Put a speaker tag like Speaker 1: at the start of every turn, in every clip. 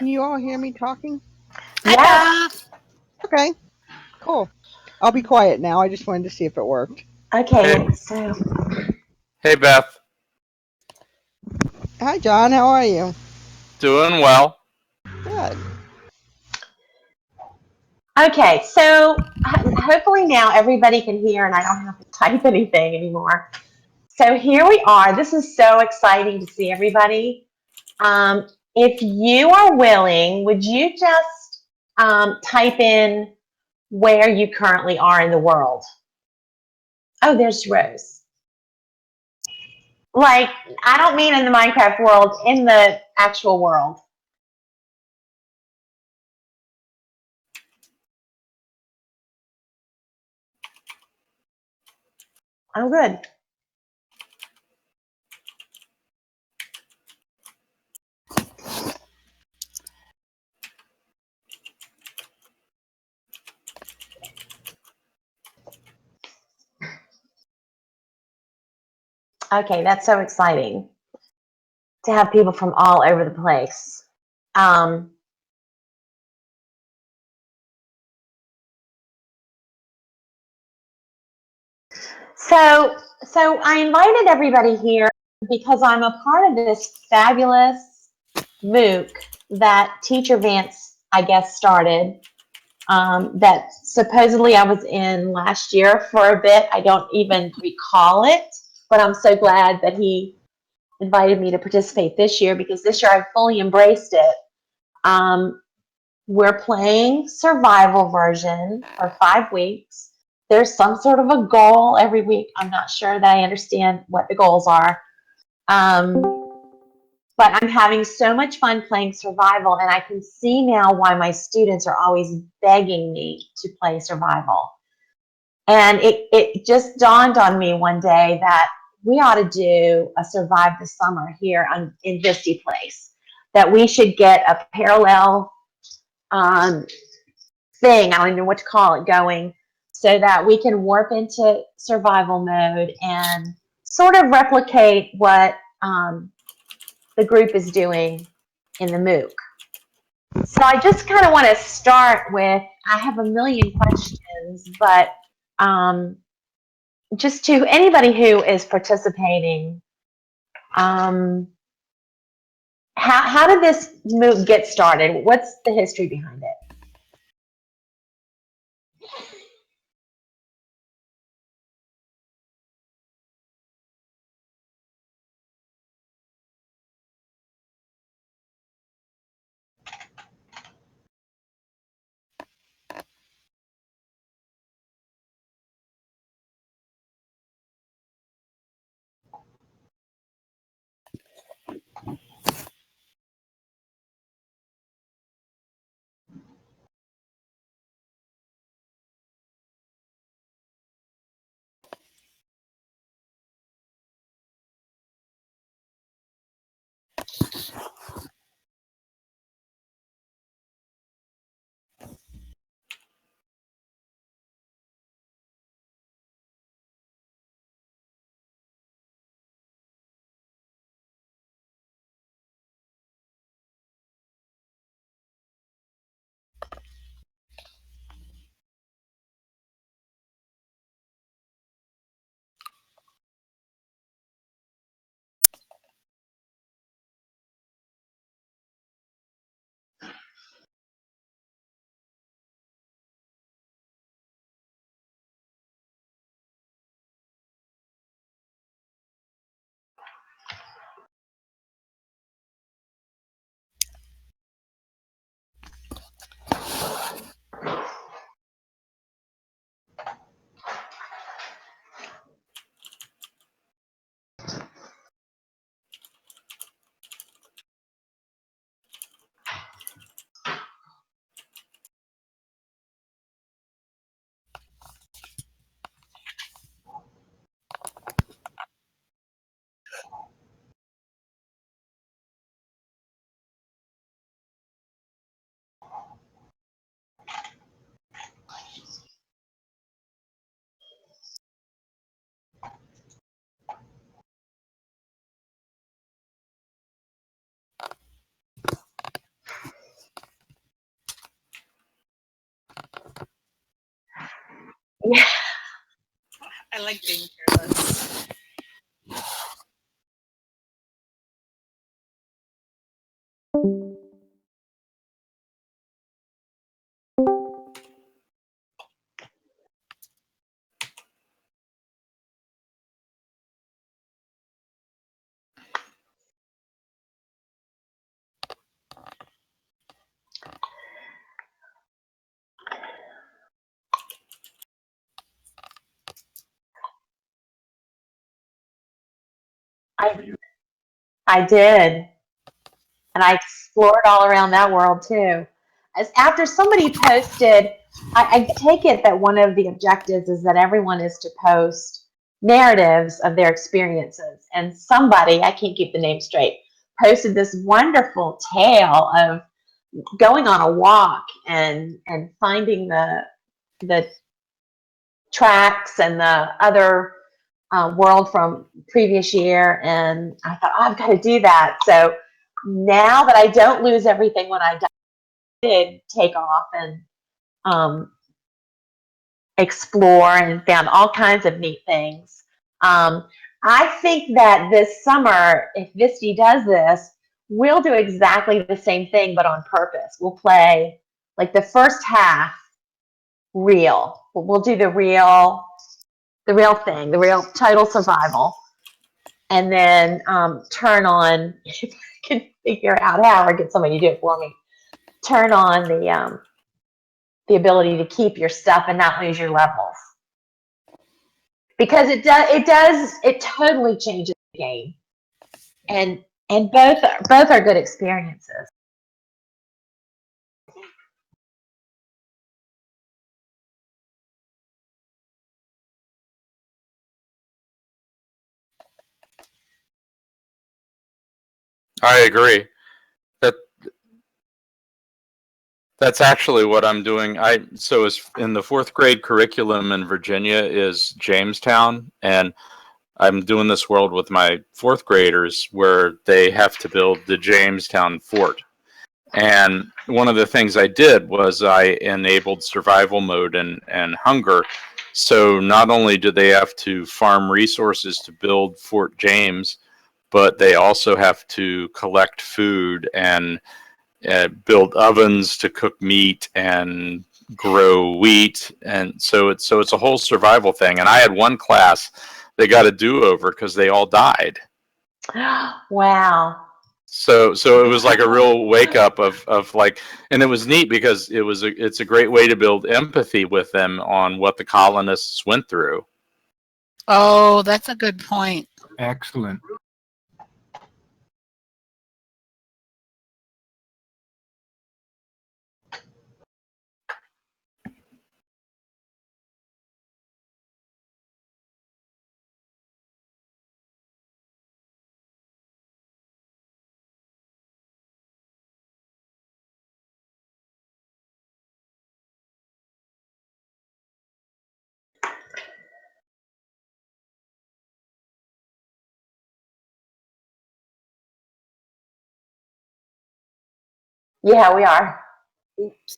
Speaker 1: Can you all hear me talking?
Speaker 2: Yes.
Speaker 1: Okay, cool. I'll be quiet now. I just wanted to see if it worked.
Speaker 2: Okay, so
Speaker 3: Hey, Beth.
Speaker 1: Hi, John. How are you?
Speaker 3: Doing well.
Speaker 1: Good.
Speaker 2: okay, so hopefully now everybody can hear and I don't have to type anything anymore. So here we are. This is so exciting to see everybody. If you are willing, would you just type in where you currently are in the world? Oh, there's Rose. Like, I don't mean in the Minecraft world, in the actual world. Oh, good. Okay, that's so exciting to have people from all over the place. So I invited everybody here because I'm a part of this fabulous MOOC that Teacher Vance, I guess, started. That supposedly I was in last year for a bit. I don't even recall it, but I'm so glad that he invited me to participate this year because this year I've fully embraced it. We're playing survival version for 5 weeks. There's some sort of a goal every week. I'm not sure that I understand what the goals are. But I'm having so much fun playing survival, and I can see now why my students are always begging me to play survival. And it just dawned on me one day that we ought to do a Survive the Summer here in VSTE Place, that we should get a parallel thing, I don't even know what to call it, going, so that we can warp into survival mode and sort of replicate what the group is doing in the MOOC. So I just kind of want to start with, I have a million questions, but just to anybody who is participating, how did this MOOC get started? What's the history behind it?
Speaker 4: like being fearless.
Speaker 2: I did. And I explored all around that world too. As after somebody posted, I take it that one of the objectives is that everyone is to post narratives of their experiences. And somebody, I can't keep the name straight, posted this wonderful tale of going on a walk and finding the tracks and the other world from previous year. And I thought, oh, I've got to do that. So now that I don't lose everything when I did take off and explore and found all kinds of neat things. I think that this summer, if VSTE does this, we'll do exactly the same thing, but on purpose. We'll play like the first half real. We'll do the real thing, the real total survival, and then turn on. If I can figure out how, or get somebody to do it for me. Turn on the ability to keep your stuff and not lose your levels, because it totally changes the game, and both are good experiences.
Speaker 3: I agree. That's actually what I'm doing. So is in the 4th grade curriculum in Virginia is Jamestown, and I'm doing this world with my 4th graders where they have to build the Jamestown fort. And one of the things I did was I enabled survival mode and hunger. So not only do they have to farm resources to build Fort James, but they also have to collect food and build ovens to cook meat and grow wheat. And so it's a whole survival thing. And I had one class, they got a do-over because they all died.
Speaker 2: Wow.
Speaker 3: So it was like a real wake up of like, and it was neat because it's a great way to build empathy with them on what the colonists went through.
Speaker 4: Oh, that's a good point.
Speaker 5: Excellent.
Speaker 2: Yeah, we are.
Speaker 4: Oops.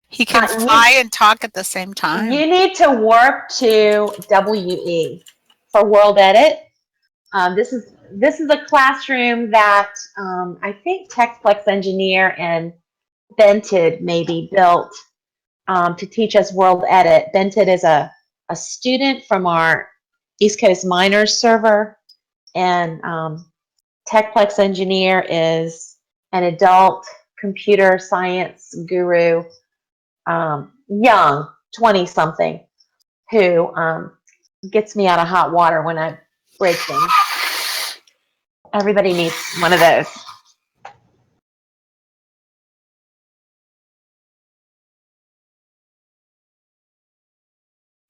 Speaker 4: He can fly and talk at the same time.
Speaker 2: You need to warp to WE for World Edit. This is a classroom that I think TechPlex Engineer and Bented maybe built to teach us World Edit. Bented is a student from our East Coast Miners server, and TechPlex Engineer is an adult computer science guru, young, 20-something, who gets me out of hot water when I break things. Everybody needs one of those.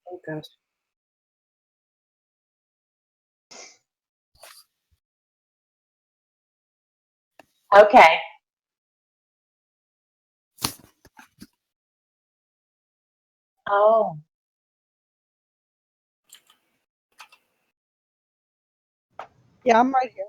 Speaker 1: Oh gosh.
Speaker 2: Okay. Oh.
Speaker 1: Yeah, I'm right here.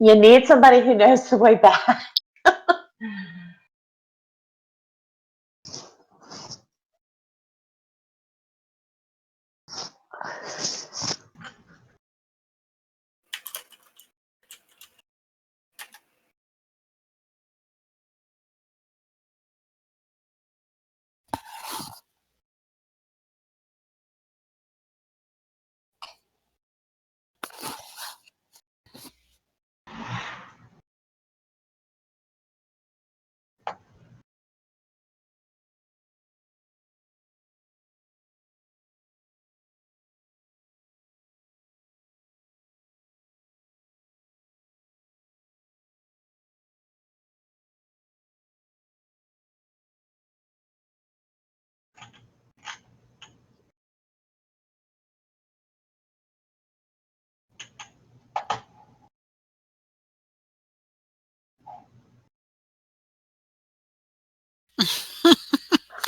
Speaker 2: You need somebody who knows the way back.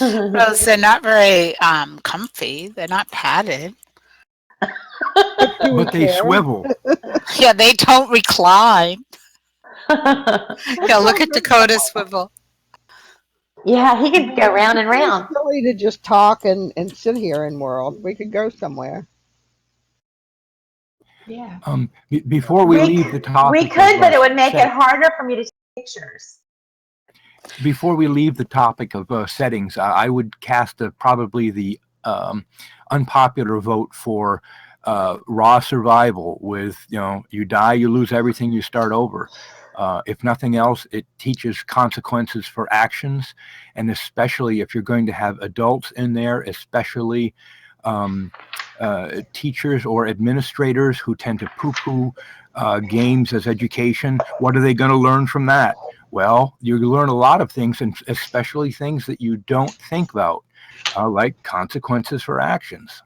Speaker 4: Rose, they're not very comfy. They're not padded.
Speaker 1: But you would
Speaker 5: But they
Speaker 1: care.
Speaker 5: swivel.
Speaker 4: Yeah, they don't recline. Yeah, look at Dakota's swivel.
Speaker 2: Yeah, he could go round and round.
Speaker 1: It's silly to just talk and sit here in world. We could go somewhere.
Speaker 2: Yeah.
Speaker 5: Before we leave the topic,
Speaker 2: we could, but it would make it
Speaker 5: set-
Speaker 2: harder for me to take pictures.
Speaker 5: Before we leave the topic of settings, I would cast probably the unpopular vote for raw survival. With you die, you lose everything, you start over. If nothing else, it teaches consequences for actions, and especially if you're going to have adults in there, especially teachers or administrators who tend to poo-poo games as education. What are they going to learn from that? Well, you learn a lot of things, and especially things that you don't think about, like consequences for actions.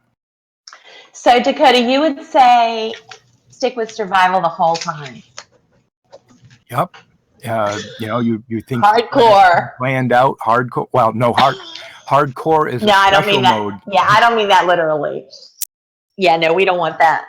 Speaker 2: So, Dakota, you would say stick with survival the whole time.
Speaker 5: Yep. You think
Speaker 2: Hardcore.
Speaker 5: planned out hardcore. Well, no, hardcore is
Speaker 2: No,
Speaker 5: a
Speaker 2: I don't
Speaker 5: special
Speaker 2: mean that.
Speaker 5: mode.
Speaker 2: Yeah, I don't mean that literally. Yeah, no, we don't want that.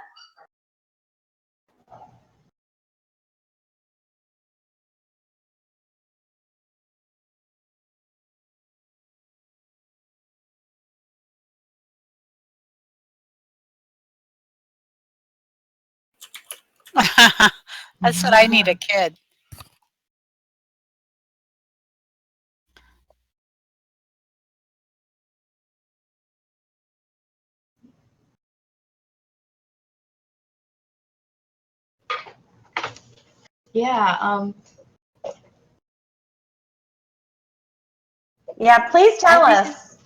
Speaker 4: That's what I need, a kid.
Speaker 2: Yeah. Yeah, please tell us.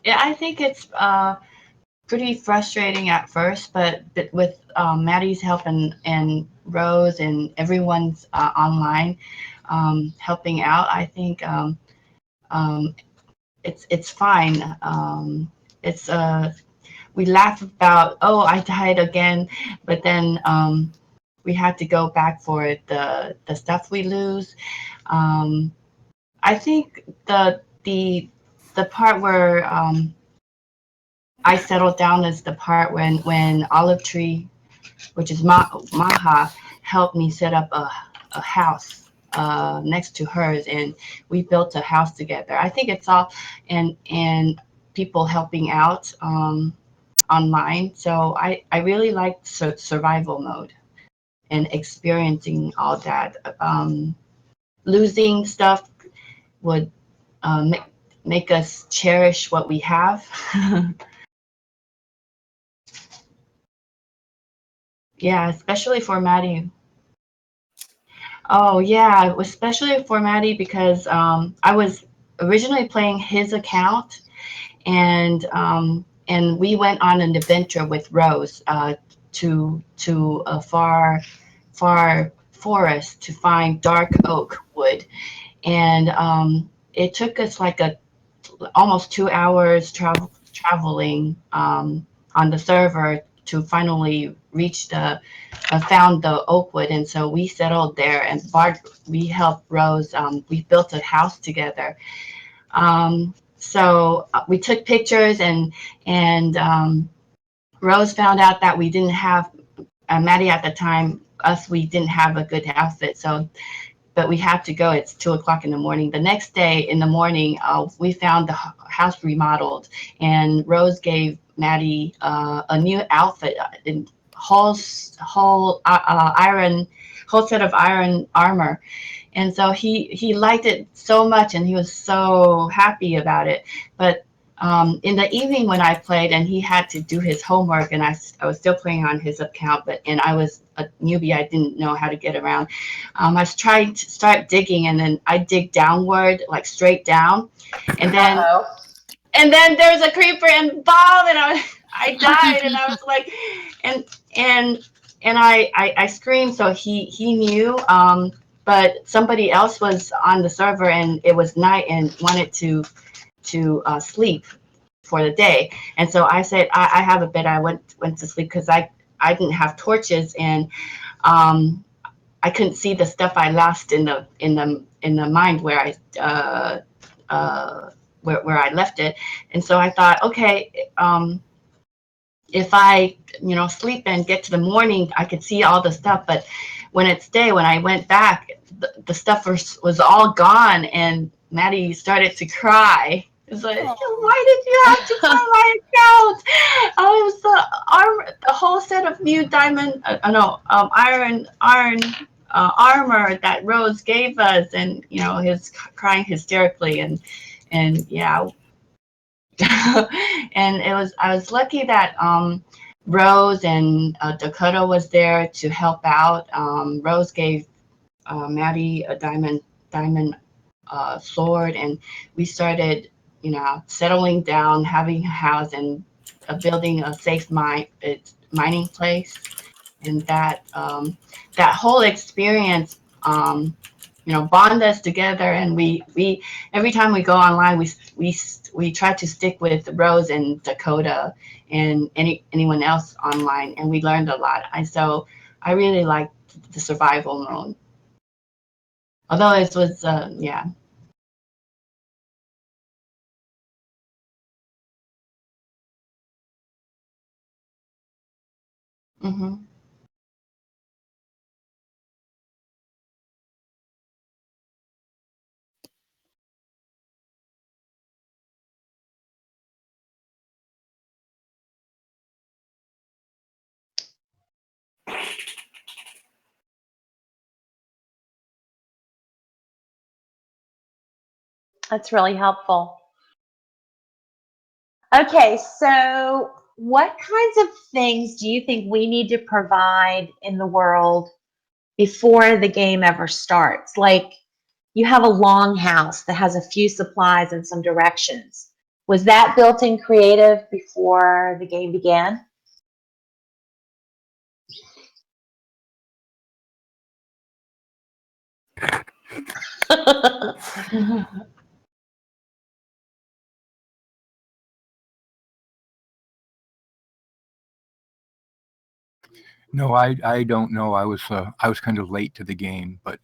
Speaker 6: Yeah, I think it's pretty frustrating at first, but with Maddie's help and Rose and everyone's online helping out, I think it's fine. It's we laugh about, oh, I died again, but then we had to go back for it. The stuff we lose. I think the part where I settled down is the part when Olive Tree, which is Maha, helped me set up a house next to hers, and we built a house together. I think it's all and people helping out online. So I really like survival mode and experiencing all that. Losing stuff would make us cherish what we have. Yeah, especially for Maddie. Oh yeah, especially for Maddie because I was originally playing his account, and we went on an adventure with Rose to a far forest to find dark oak wood, and it took us like almost 2 hours traveling on the server to finally reach the found the oak wood, and so we settled there. And Bart, we helped Rose. We built a house together. So we took pictures, and Rose found out that we didn't have Maddie at the time. We didn't have a good outfit, so. But we had to go. It's 2:00 in the morning. The next day in the morning, we found the house remodeled, and Rose gave Maddie a new outfit, whole set of iron armor, and so he liked it so much, and he was so happy about it. But in the evening when I played, and he had to do his homework, and I was still playing on his account, and I was a newbie, I didn't know how to get around. I was trying to start digging, and then I dig downward, like straight down, and then there was a creeper and bomb, and I died, and I was like, and I screamed, so he knew. But somebody else was on the server, and it was night, and wanted to sleep for the day. And so I said, I have a bed. I went to sleep because I didn't have torches, and I couldn't see the stuff I lost in the mine where I left it. And so I thought, okay, if I sleep and get to the morning, I could see all the stuff. But when I went back, the stuff was all gone, and Maddie started to cry. It's like, why did you have to play my account? Oh, it was the whole set of new diamond, iron armor that Rose gave us, and his crying hysterically, and yeah. And I was lucky that Rose and Dakota was there to help out. Rose gave Maddie a diamond sword, and we started settling down, having a house, and building a safe mining place. And that whole experience bond us together. And we every time we go online, we try to stick with Rose and Dakota and anyone else online, and we learned a lot. So I really liked the survival mode, although it was yeah. Mm-hmm.
Speaker 2: That's really helpful. Okay, so what kinds of things do you think we need to provide in the world before the game ever starts? Like, you have a long house that has a few supplies and some directions. Was that built in creative before the game began?
Speaker 5: No, I don't know. I was kind of late to the game, but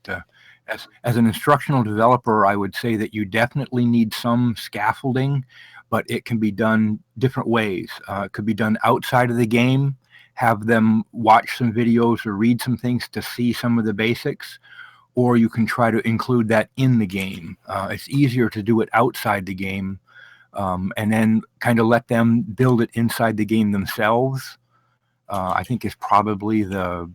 Speaker 5: as an instructional developer, I would say that you definitely need some scaffolding, but it can be done different ways. It could be done outside of the game, have them watch some videos or read some things to see some of the basics, or you can try to include that in the game. It's easier to do it outside the game, and then kind of let them build it inside the game themselves. I think is probably the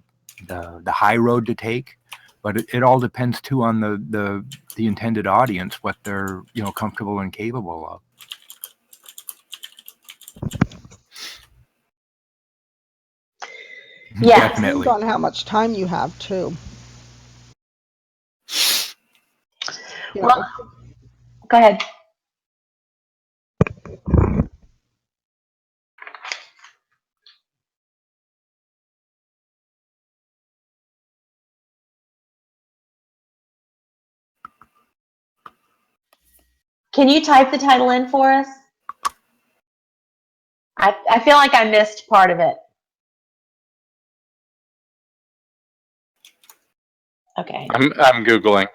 Speaker 5: high road to take, but it all depends too on the intended audience, what they're comfortable and capable of.
Speaker 2: Yes.
Speaker 5: Definitely.
Speaker 1: Depends on how much time you have too.
Speaker 2: Well, go ahead. Can you type the title in for us? I feel like I missed part of it. Okay.
Speaker 3: I'm Googling.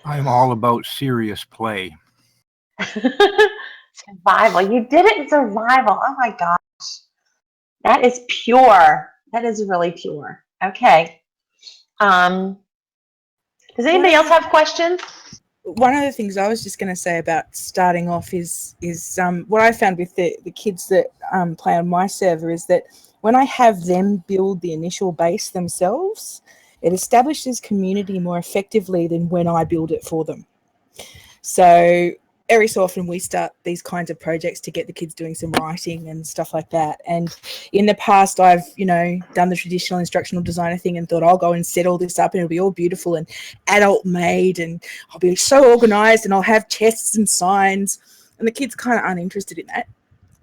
Speaker 5: I'm all about serious play.
Speaker 2: Survival. You did it in survival. Oh my gosh. That is pure. That is really pure. Okay. Does anybody else have questions?
Speaker 7: One of the things I was just going to say about starting off is what I found with the kids that play on my server is that when I have them build the initial base themselves, it establishes community more effectively than when I build it for them. So every so often we start these kinds of projects to get the kids doing some writing and stuff like that. And in the past, I've, done the traditional instructional designer thing and thought I'll go and set all this up and it'll be all beautiful and adult made and I'll be so organized and I'll have chests and signs. And the kids kind of aren't interested in that.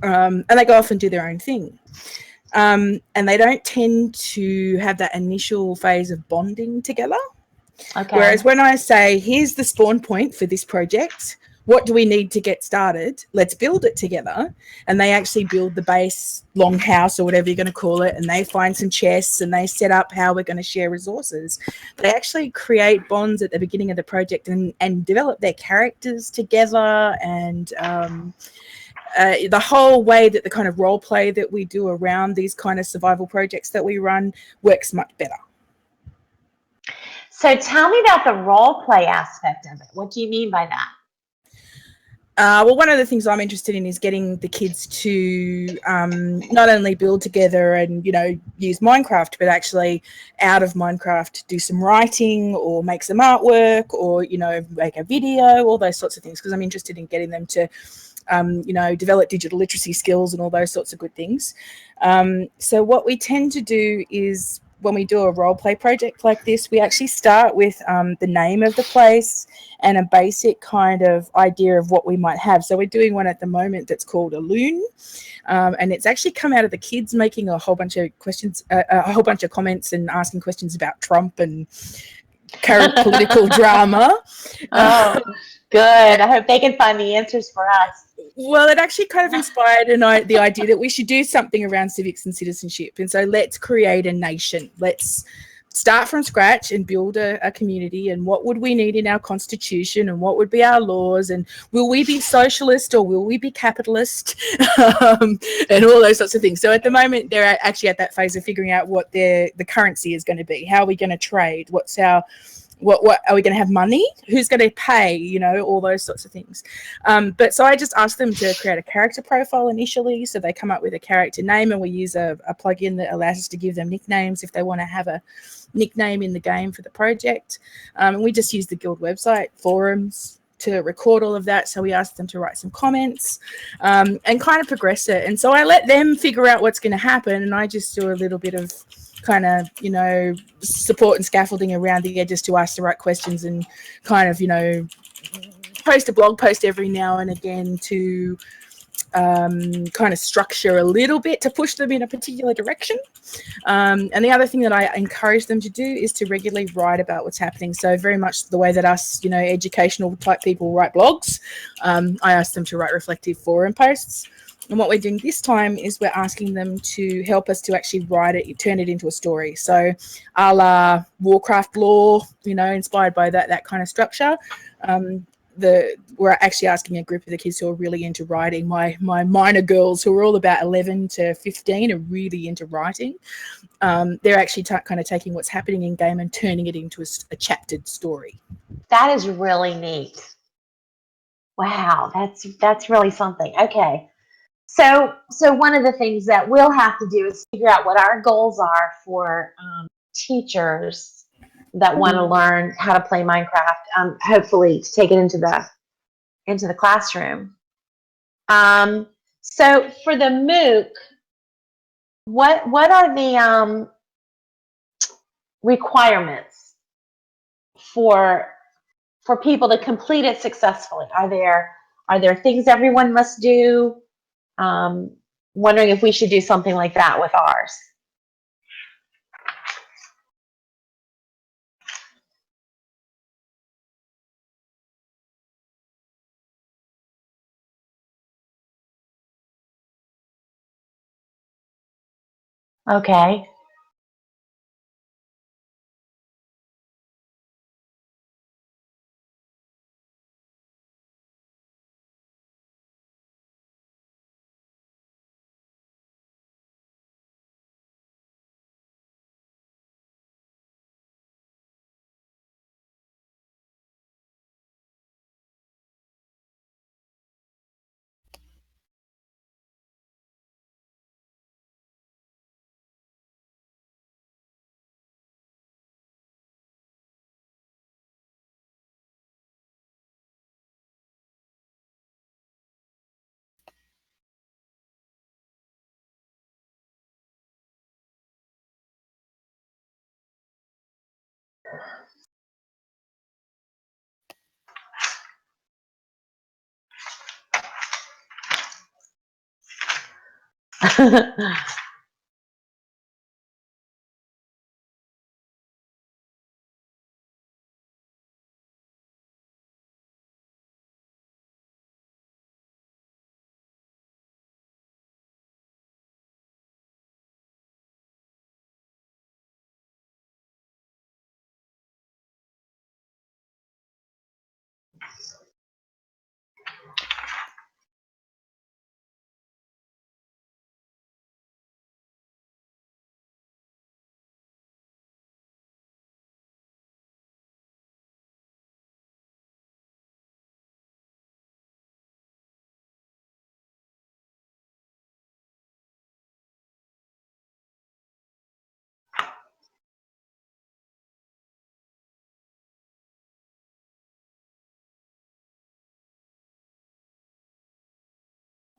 Speaker 7: And they go off and do their own thing. And they don't tend to have that initial phase of bonding together.
Speaker 2: Okay.
Speaker 7: Whereas when I say, here's the spawn point for this project, what do we need to get started? Let's build it together. And they actually build the base longhouse or whatever you're going to call it. And they find some chests and they set up how we're going to share resources. They actually create bonds at the beginning of the project and develop their characters together. And the whole way that the kind of role play that we do around these kind of survival projects that we run works much better.
Speaker 2: So tell me about the role play aspect of it. What do you mean by that?
Speaker 7: Well, one of the things I'm interested in is getting the kids to not only build together and, use Minecraft, but actually out of Minecraft do some writing or make some artwork or, make a video, all those sorts of things, because I'm interested in getting them to, develop digital literacy skills and all those sorts of good things. So what we tend to do is when we do a role play project like this, we actually start with the name of the place and a basic kind of idea of what we might have. So we're doing one at the moment that's called a loon, and it's actually come out of the kids making a whole bunch of questions, a whole bunch of comments and asking questions about Trump and current political drama.
Speaker 2: Oh, good. I hope they can find the answers for us.
Speaker 7: Well, it actually kind of inspired the idea that we should do something around civics and citizenship. And so let's create a nation. Let's start from scratch and build a community. And what would we need in our constitution and what would be our laws? And will we be socialist or will we be capitalist? And all those sorts of things. So at the moment, they're actually at that phase of figuring out what the currency is going to be. How are we going to trade? What's our... What are we going to have money? Who's going to pay? All those sorts of things. But so I just asked them to create a character profile initially. So they come up with a character name and we use a plugin that allows us to give them nicknames if they want to have a nickname in the game for the project. And we just use the guild website forums to record all of that. So we asked them to write some comments and kind of progress it. And so I let them figure out what's going to happen. And I just do a little bit of kind of, support and scaffolding around the edges to ask the right questions and kind of, post a blog post every now and again to kind of structure a little bit to push them in a particular direction. And the other thing that I encourage them to do is to regularly write about what's happening. So very much the way that us, educational type people write blogs, I ask them to write reflective forum posts. And what we're doing this time is we're asking them to help us to actually write it, turn it into a story. So a la Warcraft lore, inspired by that kind of structure. we're actually asking a group of the kids who are really into writing. My minor girls, who are all about 11 to 15, are really into writing. They're actually kind of taking what's happening in game and turning it into a chaptered story.
Speaker 2: That is really neat. Wow, that's really something. Okay. So one of the things that we'll have to do is figure out what our goals are for teachers that want to learn how to play Minecraft. Hopefully, to take it into the classroom. So for the MOOC, what are the requirements for people to complete it successfully? Are there things everyone must do? Wondering if we should do something like that with ours. Okay.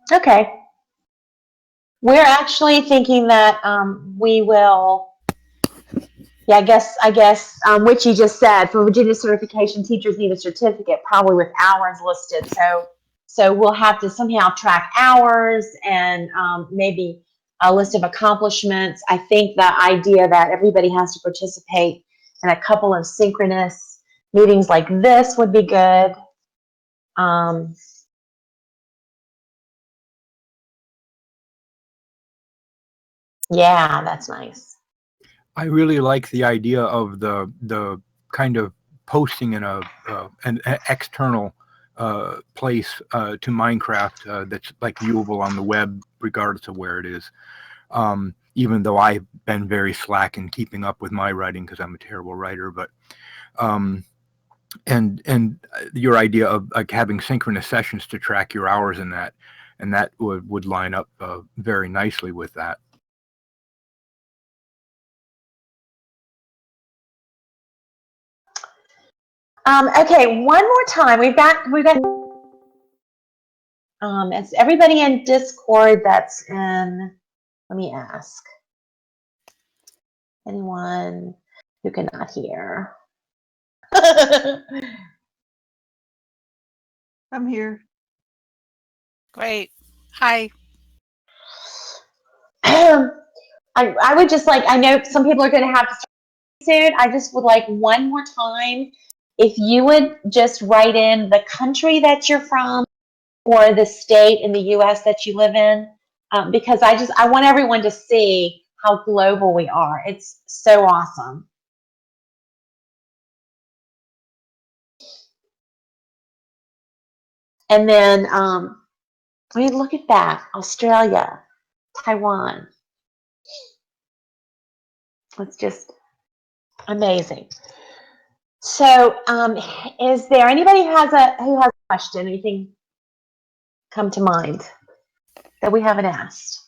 Speaker 2: Okay. We're actually thinking that we will. Yeah, I guess which you just said, for Virginia certification, teachers need a certificate, probably with hours listed. So we'll have to somehow track hours and maybe a list of accomplishments. I think the idea that everybody has to participate in a couple of synchronous meetings like this would be good. Yeah, that's nice.
Speaker 5: I really like the idea of the kind of posting in an external place to Minecraft that's like viewable on the web, regardless of where it is. Even though I've been very slack in keeping up with my writing because I'm a terrible writer, but and your idea of like having synchronous sessions to track your hours in that, and that would line up very nicely with that.
Speaker 2: Okay, one more time. We've got it's everybody in Discord that's in. Let me ask. Anyone who cannot hear?
Speaker 1: I'm here.
Speaker 4: Great. Hi.
Speaker 2: I would just like, I know some people are going to have to start soon. I just would like one more time, if you would just write in the country that you're from or the state in the U.S. that you live in, because I want everyone to see how global we are. It's so awesome. And then, I mean, look at that. Australia, Taiwan. It's just amazing. So, is there anybody who has a question? Anything come to mind that we haven't asked?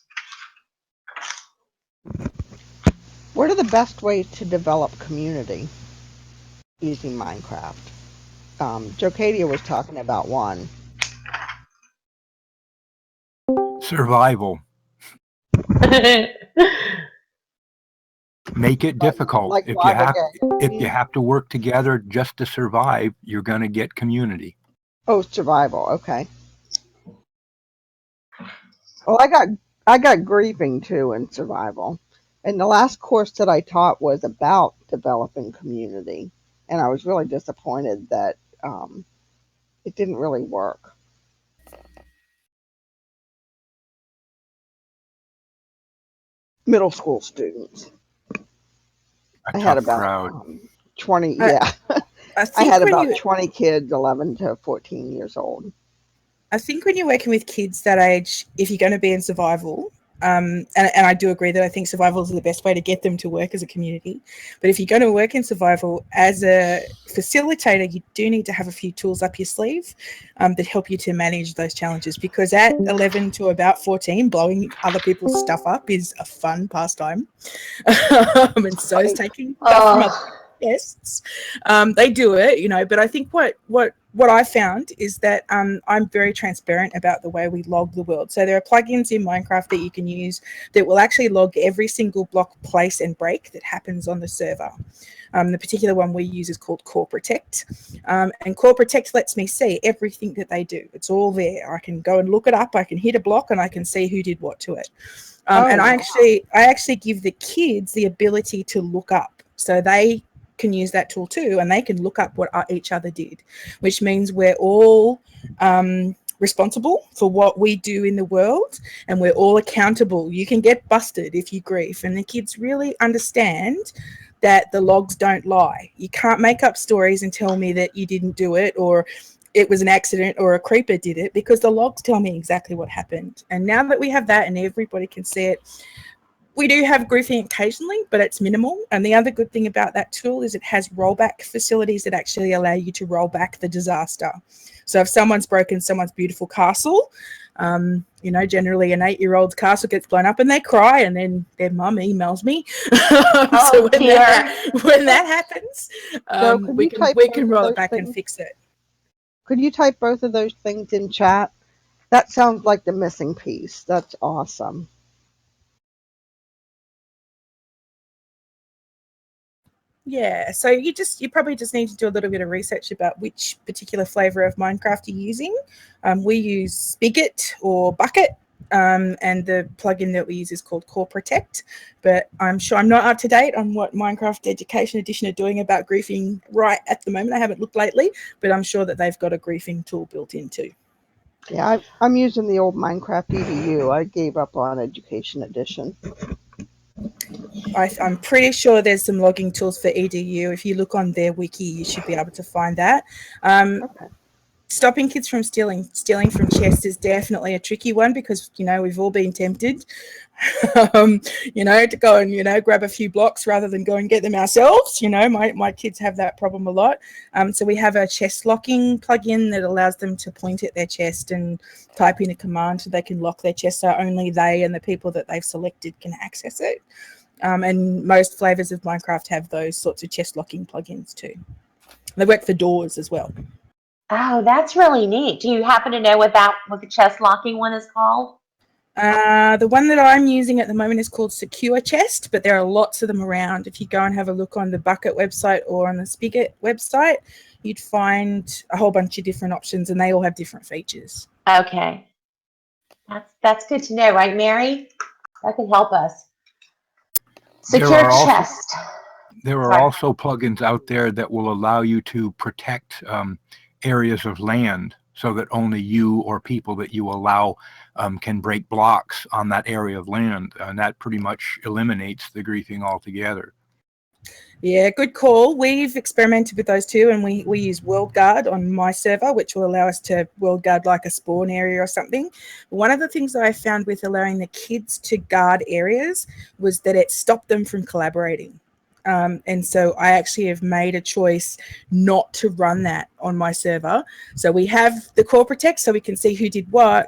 Speaker 1: What are the best ways to develop community using Minecraft? Jocadia was talking about one.
Speaker 5: Survival. Make it difficult.
Speaker 1: Like
Speaker 5: If you
Speaker 1: games?
Speaker 5: have to work together just to survive, you're going to get community.
Speaker 1: Oh, survival. Okay. Well, I got griefing too in survival, and the last course that I taught was about developing community, and I was really disappointed that it didn't really work. Middle school students.
Speaker 5: A
Speaker 1: I had
Speaker 5: tough
Speaker 1: about
Speaker 5: crowd.
Speaker 1: 20. Yeah,
Speaker 7: I
Speaker 1: I
Speaker 7: think
Speaker 1: had
Speaker 7: when
Speaker 1: about
Speaker 7: you
Speaker 1: 20 kids, 11 to 14 years old.
Speaker 7: I think when you're working with kids that age, if you're going to be in survival, and I do agree that I think survival is the best way to get them to work as a community. But if you're going to work in survival as a facilitator, you do need to have a few tools up your sleeve that help you to manage those challenges. Because at 11 to about 14, blowing other people's stuff up is a fun pastime. And so is taking stuff from other guests. They do it, you know, but I think what I found is that I'm very transparent about the way we log the world. So there are plugins in Minecraft that you can use that will actually log every single block, place, and break that happens on the server. The particular one we use is called Core Protect. And Core Protect lets me see everything that they do. It's all there. I can go and look it up. I can hit a block and I can see who did what to it. And I actually give the kids the ability to look up. So they can use that tool too, and they can look up what each other did, which means we're all responsible for what we do in the world, and we're all accountable. You can get busted if you grief, and the kids really understand that the logs don't lie. You can't make up stories and tell me that you didn't do it or it was an accident or a creeper did it, because the logs tell me exactly what happened. And now that we have that and everybody can see it, we do have griefing occasionally, but it's minimal. And the other good thing about that tool is it has rollback facilities that actually allow you to roll back the disaster. So if someone's broken someone's beautiful castle, you know, generally an 8-year-old's castle gets blown up and they cry, and then their mum emails me. So when that happens, we can roll it back and fix it.
Speaker 1: Could you type both of those things in chat? That sounds like the missing piece. That's awesome.
Speaker 7: Yeah, so you probably just need to do a little bit of research about which particular flavor of Minecraft you're using. We use Spigot or Bucket, and the plugin that we use is called Core Protect. But I'm sure I'm not up to date on what Minecraft Education Edition are doing about griefing right at the moment. I haven't looked lately, but I'm sure that they've got a griefing tool built in too.
Speaker 1: Yeah, I'm using the old Minecraft EVU. I gave up on Education Edition.
Speaker 7: I'm pretty sure there's some logging tools for EDU. If you look on their wiki, you should be able to find that.
Speaker 1: Okay.
Speaker 7: Stopping kids from stealing from chests is definitely a tricky one, because, you know, we've all been tempted, you know, to go and, you know, grab a few blocks rather than go and get them ourselves. You know, my kids have that problem a lot. So we have a chest locking plugin that allows them to point at their chest and type in a command so they can lock their chest, so only they and the people that they've selected can access it. And most flavors of Minecraft have those sorts of chest locking plugins too. They work for doors as well.
Speaker 2: Oh, that's really neat. Do you happen to know what the chest locking one is called?
Speaker 7: The one that I'm using at the moment is called Secure Chest, but there are lots of them around. If you go and have a look on the Bucket website or on the Spigot website, you'd find a whole bunch of different options, and they all have different features.
Speaker 2: Okay. That's good to know, right, Mary? That can help us. Secure chest.
Speaker 5: There are also plugins out there that will allow you to protect areas of land, so that only you or people that you allow can break blocks on that area of land. And that pretty much eliminates the griefing altogether.
Speaker 7: Yeah, good call. We've experimented with those too, and we use WorldGuard on my server, which will allow us to WorldGuard like a spawn area or something. One of the things that I found with allowing the kids to guard areas was that it stopped them from collaborating. And so I actually have made a choice not to run that on my server. So we have the core protect so we can see who did what,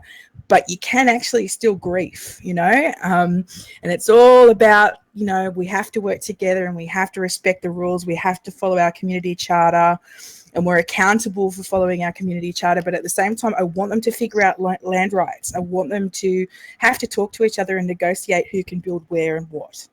Speaker 7: but you can actually still grief, you know, and it's all about, you know, we have to work together and we have to respect the rules. We have to follow our community charter and we're accountable for following our community charter. But at the same time, I want them to figure out land rights. I want them to have to talk to each other and negotiate who can build where and what.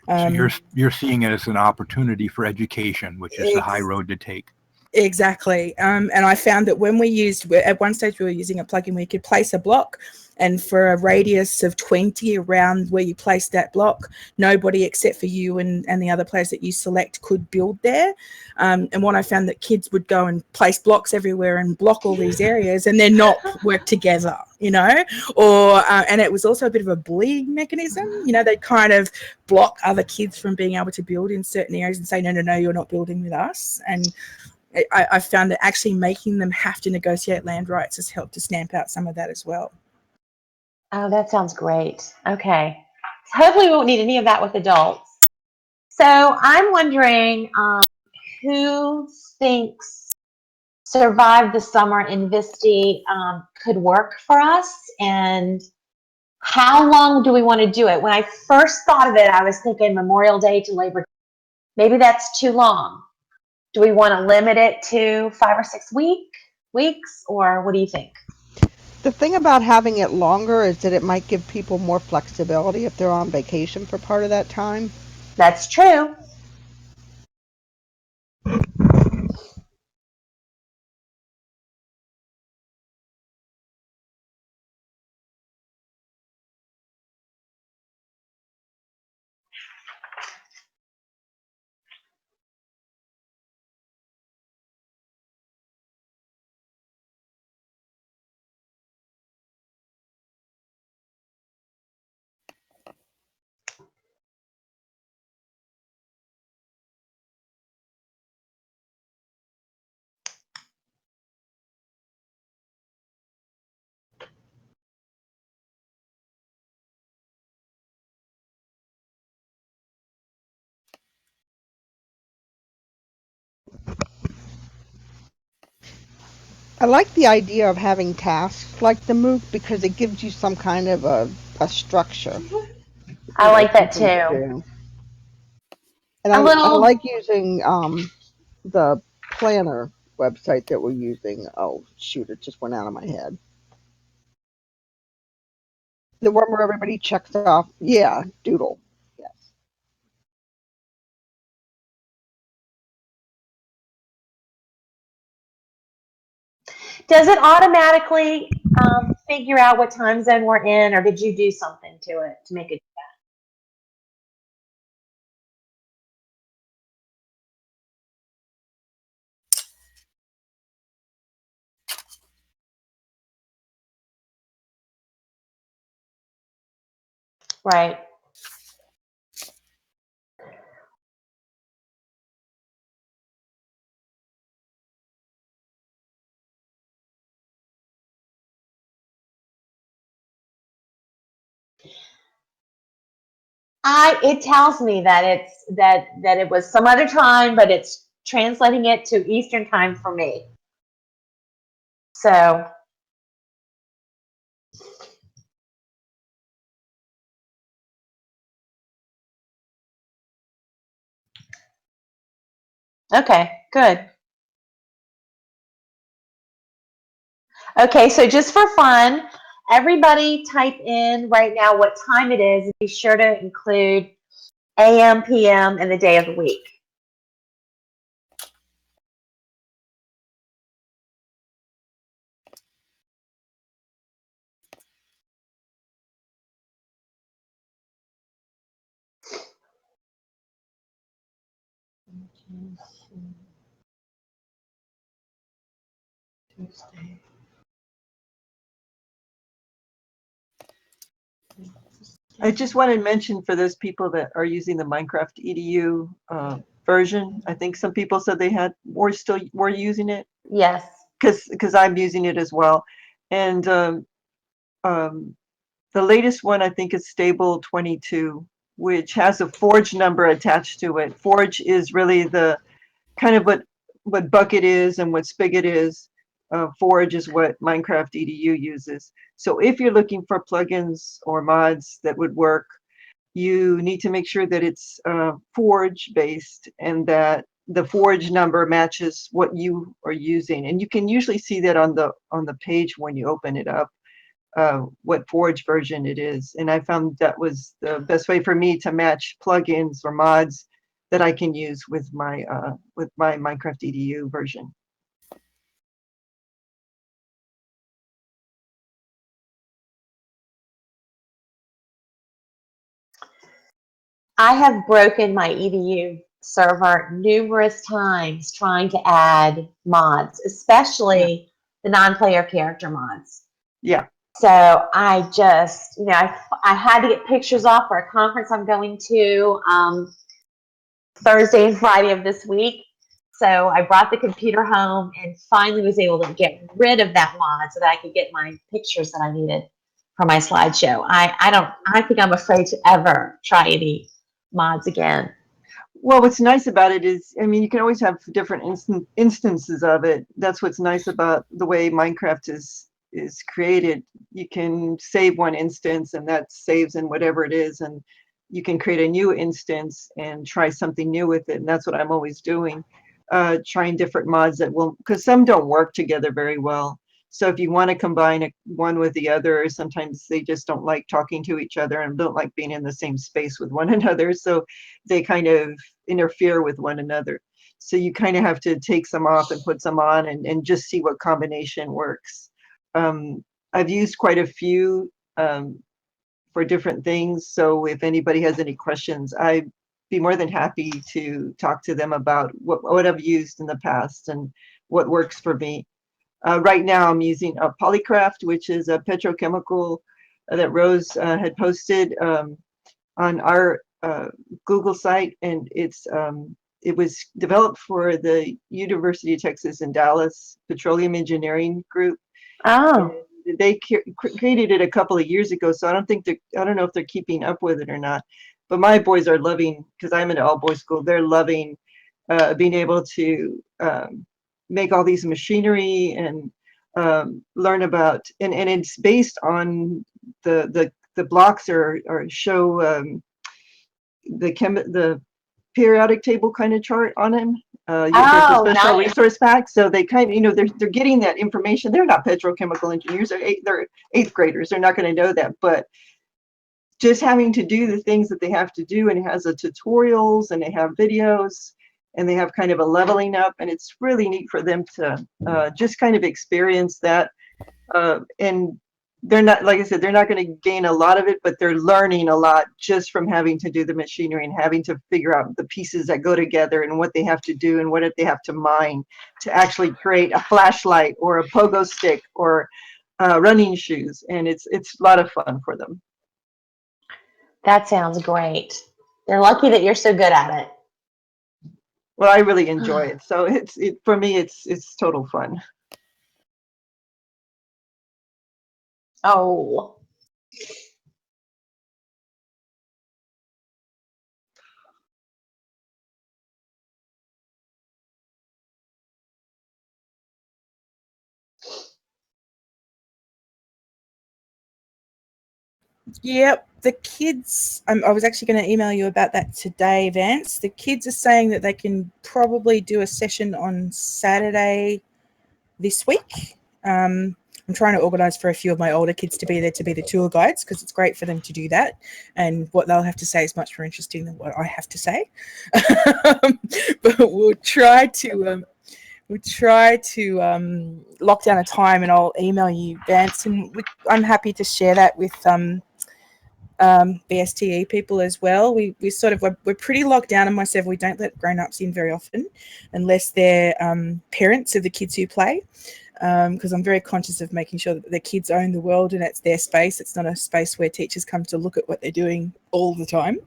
Speaker 5: So you're seeing it as an opportunity for education, which is the high road to take.
Speaker 7: Exactly. And I found that when we used, at one stage we were using a plugin where you could place a block, and for a radius of 20 around where you place that block, nobody except for you and the other players that you select could build there. And what I found that kids would go and place blocks everywhere and block all these areas and then not work together, you know, or, and it was also a bit of a bullying mechanism. You know, they'd kind of block other kids from being able to build in certain areas and say, no, no, no, you're not building with us. And I found that actually making them have to negotiate land rights has helped to stamp out some of that as well.
Speaker 2: Oh, that sounds great. Okay. Hopefully we won't need any of that with adults. So I'm wondering who thinks Survive the Summer in VSTE could work for us, and how long do we want to do it? When I first thought of it, I was thinking Memorial Day to Labor Day. Maybe that's too long. Do we want to limit it to 5 or 6 weeks, or what do you think?
Speaker 1: The thing about having it longer is that it might give people more flexibility if they're on vacation for part of that time.
Speaker 2: That's true.
Speaker 1: I like the idea of having tasks like the MOOC because it gives you some kind of a structure.
Speaker 2: I like that
Speaker 1: something to
Speaker 2: too.
Speaker 1: do. And
Speaker 2: A
Speaker 1: I
Speaker 2: little.
Speaker 1: like using the planner website that we're using. Oh, shoot, it just went out of my head. The one where everybody checks off. Yeah, Doodle. Yes.
Speaker 2: Does it automatically figure out what time zone we're in, or did you do something to it to make it? Right. It tells me that it's that it was some other time, but it's translating it to Eastern time for me. So okay, good. Okay, so just for fun, everybody type in right now what time it is. Be sure to include AM, PM, and the day of the week.
Speaker 6: Tuesday.
Speaker 8: I just want to mention for those people that are using the Minecraft EDU version. I think some people said they had were using it
Speaker 2: Yes.
Speaker 8: because I'm using it as well. And the latest one I think is stable 22, which has a Forge number attached to it. Forge is really the kind of what Bucket is and what Spigot is. Forge is what Minecraft EDU uses. So if you're looking for plugins or mods that would work, you need to make sure that it's Forge based and that the Forge number matches what you are using. And you can usually see that on the page when you open it up, what Forge version it is. And I found that was the best way for me to match plugins or mods that I can use with my Minecraft EDU version.
Speaker 2: I have broken my EVU server numerous times trying to add mods, especially the non-player character mods.
Speaker 8: Yeah.
Speaker 2: So I just, I had to get pictures off for a conference I'm going to Thursday and Friday of this week. So I brought the computer home and finally was able to get rid of that mod so that I could get my pictures that I needed for my slideshow. I think I'm afraid to ever try any mods again.
Speaker 8: Well, what's nice about it is, I mean, you can always have different instances of it. That's what's nice about the way Minecraft is created. You can save one instance and that saves in whatever it is, and you can create a new instance and try something new with it. And that's what I'm always doing, trying different mods that will, because some don't work together very well. So if you want to combine one with the other, sometimes they just don't like talking to each other and don't like being in the same space with one another. So they kind of interfere with one another. So you kind of have to take some off and put some on and just see what combination works. I've used quite a few for different things. So if anybody has any questions, I'd be more than happy to talk to them about what I've used in the past and what works for me. Right now I'm using a Polycraft, which is a petrochemical that Rose had posted on our Google site, and it was developed for the University of Texas in Dallas Petroleum Engineering Group.
Speaker 2: Oh.
Speaker 8: And they created it a couple of years ago, so I don't know if they're keeping up with it or not. But my boys are loving, because I'm in an all-boys school, they're loving being able to make all these machinery and learn about, and it's based on the blocks or show the periodic table kind of chart on them. There's a special resource pack, so they kind of, they're getting that information. They're not petrochemical engineers, they're eighth graders, they're not going to know that, but just having to do the things that they have to do, and it has tutorials and they have videos and they have kind of a leveling up, and it's really neat for them to just kind of experience that. And they're not, like I said, they're not going to gain a lot of it, but they're learning a lot just from having to do the machinery and having to figure out the pieces that go together and what they have to do and what they have to mine to actually create a flashlight or a pogo stick or running shoes. And it's a lot of fun for them.
Speaker 2: That sounds great. They're lucky that you're so good at it.
Speaker 8: Well, I really enjoy it. So for me, it's total fun.
Speaker 2: Oh.
Speaker 7: Yep, the kids, I was actually going to email you about that today, Vance. The kids are saying that they can probably do a session on Saturday this week. I'm trying to organise for a few of my older kids to be there to be the tour guides, because it's great for them to do that. And what they'll have to say is much more interesting than what I have to say. But we'll try to lock down a time, and I'll email you, Vance. And I'm happy to share that with VSTE people as well. We're pretty locked down on my server. We don't let grown-ups in very often unless they're parents of the kids who play. because I'm very conscious of making sure that the kids own the world and it's their space. It's not a space where teachers come to look at what they're doing all the time.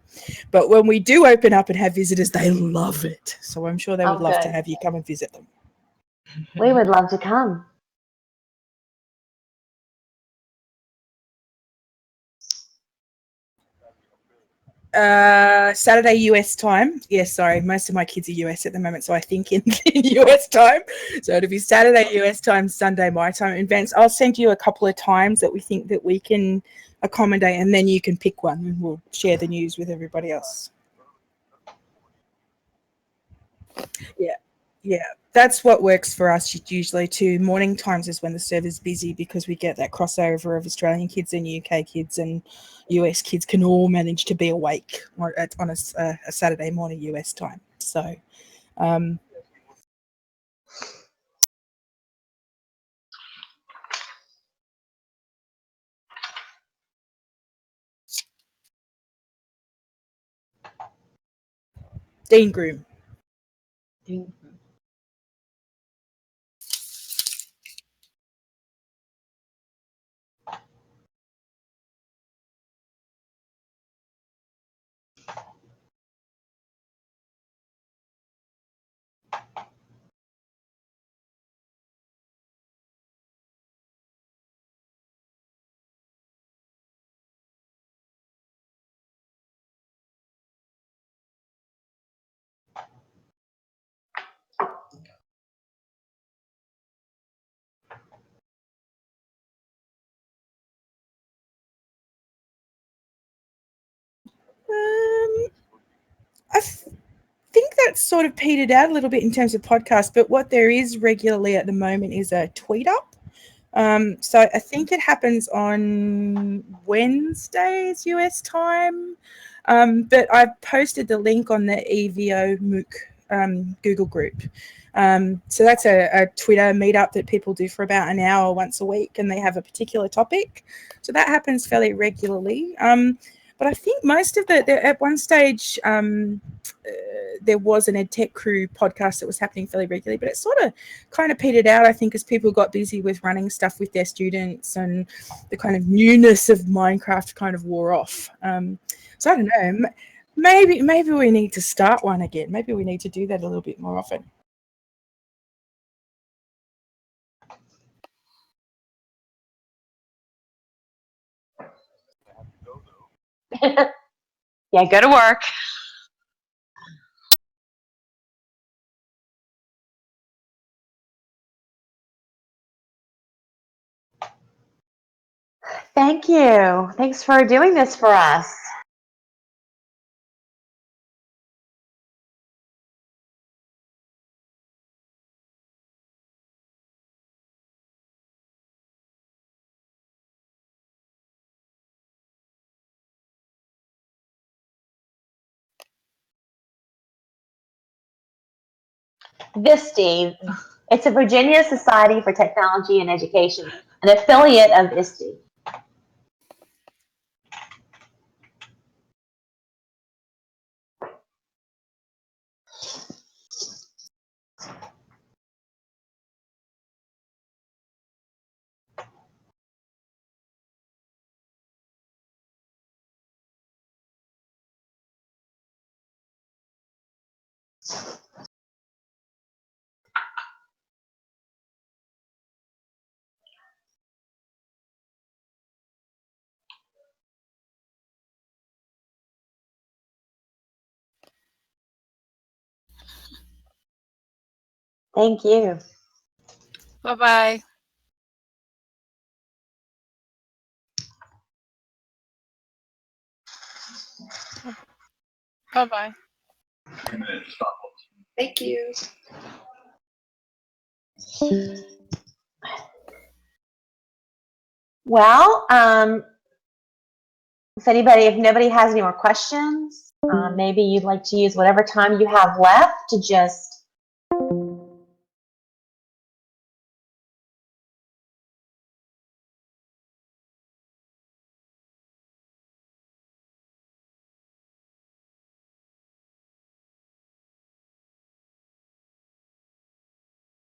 Speaker 7: But when we do open up and have visitors, they love it. So I'm sure they would love to have you come and visit them.
Speaker 2: We would love to come.
Speaker 7: Saturday US time. Yes, sorry, most of my kids are US at the moment, so I think in US time. So it'll be Saturday US time, Sunday my time. In advance, I'll send you a couple of times that we think that we can accommodate, and then you can pick one, and we'll share the news with everybody else. Yeah, that's what works for us usually too. Morning times is when the server's busy because we get that crossover of Australian kids and UK kids, and US kids can all manage to be awake on a Saturday morning US time. So Dean Groom. I think that's sort of petered out a little bit in terms of podcasts, but what there is regularly at the moment is a tweet up. So I think it happens on Wednesdays US time, but I've posted the link on the EVO MOOC Google group. So that's a Twitter meetup that people do for about an hour once a week, and they have a particular topic. So that happens fairly regularly. But I think most of at one stage, there was an EdTech Crew podcast that was happening fairly regularly, but it sort of kind of petered out, I think, as people got busy with running stuff with their students and the kind of newness of Minecraft kind of wore off. So I don't know, maybe we need to start one again. Maybe we need to do that a little bit more often.
Speaker 2: Yeah, go to work. Thank you. Thanks for doing this for us. VSTE. It's a Virginia Society for Technology and Education, an affiliate of VSTE. Thank you.
Speaker 4: Bye-bye. Bye-bye.
Speaker 7: Thank you.
Speaker 2: Well, if nobody has any more questions, maybe you'd like to use whatever time you have left to just